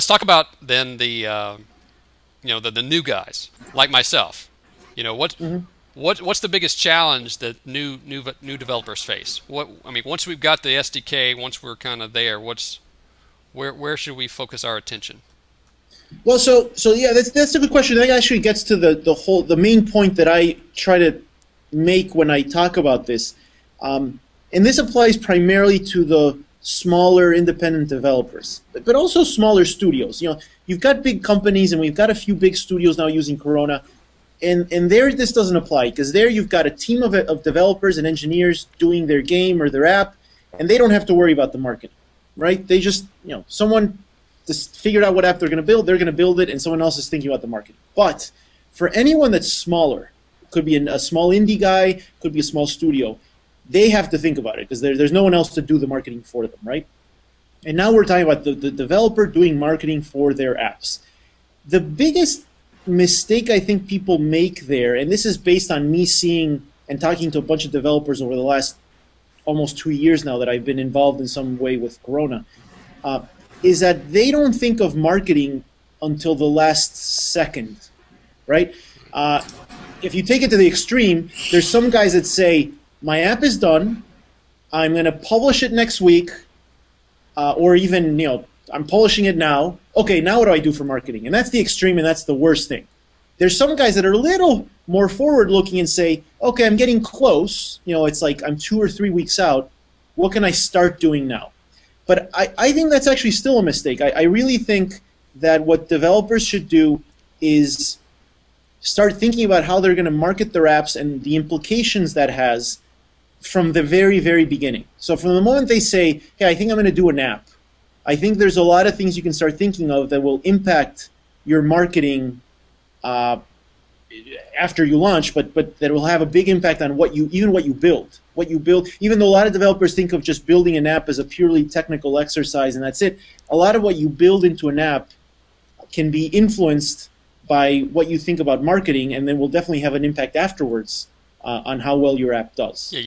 let's talk about then the the new guys like myself. You know what's the biggest challenge that new developers face? Once we've got the SDK, once we're kind of there, where should we focus our attention? Well, so yeah, that's a good question. That actually gets to the main point that I try to make when I talk about this, and this applies primarily to the smaller independent developers, but also smaller studios. You've got big companies, and we've got a few big studios now using Corona, and there this doesn't apply, because there you've got a team of developers and engineers doing their game or their app, and they don't have to worry about the marketing, right? They just someone just figured out what app they're going to build it, and someone else is thinking about the marketing. But for anyone that's smaller, could be a small indie guy, could be a small studio, they have to think about it, because there's no one else to do the marketing for them, right? And now we're talking about the developer doing marketing for their apps. The biggest mistake I think people make there, and this is based on me seeing and talking to a bunch of developers over the last almost 2 years now that I've been involved in some way with Corona, is that they don't think of marketing until the last second, right? If you take it to the extreme, there's some guys that say, my app is done, I'm going to publish it next week, or even, I'm publishing it now. Okay, now what do I do for marketing? And that's the extreme, and that's the worst thing. There's some guys that are a little more forward-looking and say, okay, I'm getting close. It's like I'm 2 or 3 weeks out. What can I start doing now? But I think that's actually still a mistake. I really think that what developers should do is start thinking about how they're going to market their apps and the implications that has from the very, very beginning. So from the moment they say, hey, I think I'm going to do an app, I think there's a lot of things you can start thinking of that will impact your marketing after you launch, but that will have a big impact on what you build. Even though a lot of developers think of just building an app as a purely technical exercise and that's it, a lot of what you build into an app can be influenced by what you think about marketing, and then will definitely have an impact afterwards on how well your app does. Yeah.